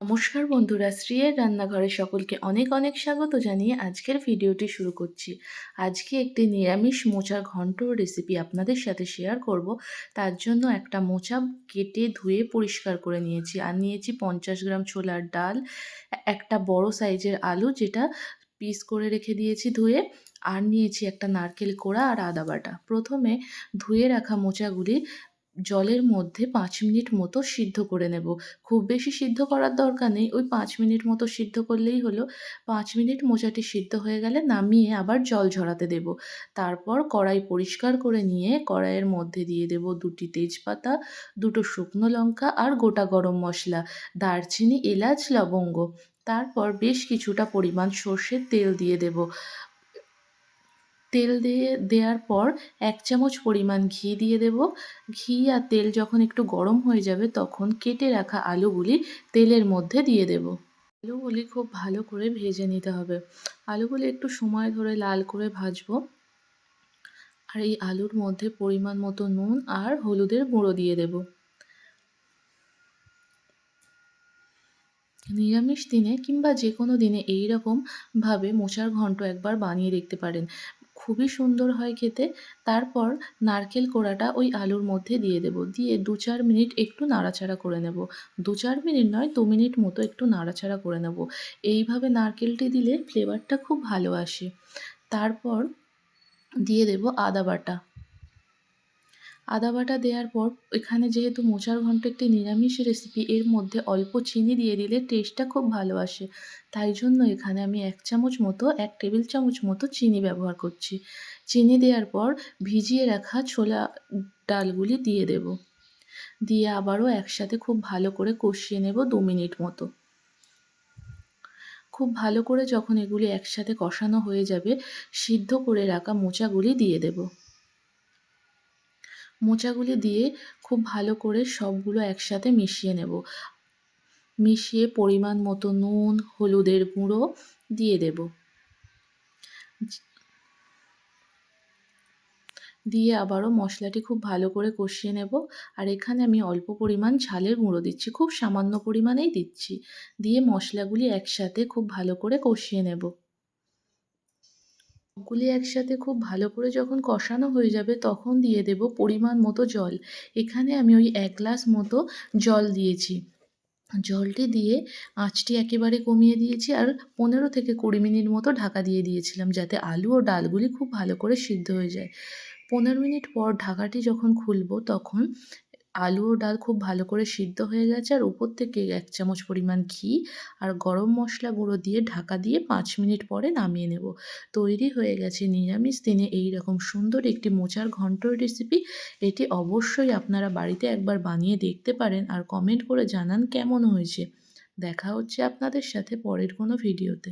নমস্কার বন্ধুরা, শ্রীয়ের রান্নাঘরে সকলকে অনেক অনেক স্বাগত জানিয়ে আজকের ভিডিওটি শুরু করছি। আজকে একটি নিরামিষ মোচার ঘন্টর রেসিপি আপনাদের সাথে শেয়ার করব। তার জন্য একটা মোচা কেটে ধুয়ে পরিষ্কার করে নিয়েছি, আর নিয়েছি 50 গ্রাম ছোলার ডাল, একটা বড় সাইজের আলু যেটা পিস করে রেখে দিয়েছি ধুয়ে, আর নিয়েছি একটা নারকেল কোড়া আর আদা বাটা। প্রথমে ধুয়ে রাখা মোচাগুলি জলের মধ্যে 5 মিনিট মতো সিদ্ধ করে নেব। খুব বেশি সিদ্ধ করার দরকার নেই, ওই 5 মিনিট মতো সিদ্ধ করলেই হলো। 5 মিনিট মোচাটি সিদ্ধ হয়ে গেলে নামিয়ে আবার জল ঝরাতে দেব। তারপর কড়াই পরিষ্কার করে নিয়ে কড়াইয়ের মধ্যে দিয়ে দেব 2টি তেজপাতা, 2টো শুকনো লঙ্কা আর গোটা গরম মশলা, দারচিনি, এলাচ, লবঙ্গ। তারপর বেশ কিছুটা পরিমাণ সর্ষের তেল দিয়ে দেব। তেল দেওয়ার পর 1 চামচ পরিমাণ ঘি দিয়ে দেব। ঘি আর তেল যখন একটু গরম হয়ে যাবে তখন কেটে রাখা আলুগুলি তেলের মধ্যে দিয়ে দেব। আলুগুলি খুব ভালো করে ভেজে নিতে হবে। আলুগুলি একটু সময় ধরে লাল করে ভাজবো। আর এই আলুর মধ্যে পরিমাণ মতো নুন আর হলুদের গুঁড়ো দিয়ে দেব। নিরামিষ দিনে কিংবা যে কোনো দিনে এই রকমভাবে মোচার ঘন্ট একবার বানিয়ে দেখতে পারেন, খুবই সুন্দর হয় খেতে। তারপর নারকেল কোড়াটা ওই আলুর মধ্যে দিয়ে দেব, দিয়ে 2-4 মিনিট একটু নাড়াচাড়া করে নেব। 2-4 মিনিট নয়, 2 মিনিট মতো একটু নাড়াচাড়া করে নেব। এইভাবে নারকেলটি দিলে ফ্লেভারটা খুব ভালো আসে। তারপর দিয়ে দেব আদা বাটা। আদা বাটা দেওয়ার পর, এখানে যেহেতু মোচার ঘন্ট একটি নিরামিষ রেসিপি, এর মধ্যে অল্প চিনি দিয়ে দিলে টেস্টটা খুব ভালো আসে। তাই জন্য এখানে আমি 1 টেবিল চামচ মতো চিনি ব্যবহার করছি। চিনি দেওয়ার পর ভিজিয়ে রাখা ছোলা ডালগুলি দিয়ে দেব। দিয়ে আবারও একসাথে খুব ভালো করে কষিয়ে নেব 2 মিনিট মতো। খুব ভালো করে যখন এগুলি একসাথে কষানো হয়ে যাবে, সিদ্ধ করে রাখা মোচাগুলি দিয়ে দেব। মোচাগুলি দিয়ে খুব ভালো করে সবগুলো একসাথে মিশিয়ে নেব। মিশিয়ে পরিমাণ মতো নুন, হলুদের গুঁড়ো দিয়ে দেব। দিয়ে আবারও মশলাটি খুব ভালো করে কষিয়ে নেব। আর এখানে আমি অল্প পরিমাণ ঝালের গুঁড়ো দিচ্ছি, খুব সামান্য পরিমাণেই দিচ্ছি। দিয়ে মশলাগুলি একসাথে খুব ভালো করে কষিয়ে নেব। সবগুলি একসাথে খুব ভালো করে যখন কষানো হয়ে যাবে তখন দিয়ে দেব পরিমাণ মতো জল। এখানে আমি ওই 1 গ্লাস মতো জল দিয়েছি। জলটি দিয়ে আঁচটি একেবারে কমিয়ে দিয়েছি, আর 15 থেকে 20 মিনিট মতো ঢাকা দিয়ে দিয়েছিলাম যাতে আলু ও ডালগুলি খুব ভালো করে সিদ্ধ হয়ে যায়। 15 মিনিট পর ঢাকাটি যখন খুলব তখন আলু ও ডাল খুব ভালো করে সিদ্ধ হয়ে গেছে, আর উপর থেকে 1 চামচ পরিমাণ ঘি আর গরম মশলা গুঁড়ো দিয়ে ঢাকা দিয়ে 5 মিনিট পরে নামিয়ে নেব। তৈরি হয়ে গেছে নিরামিষ দিনে এই রকম সুন্দর একটি মোচার ঘন্টর রেসিপি। এটি অবশ্যই আপনারা বাড়িতে একবার বানিয়ে দেখতে পারেন আর কমেন্ট করে জানান কেমন হয়েছে। দেখা হচ্ছে আপনাদের সাথে পরের কোনো ভিডিওতে।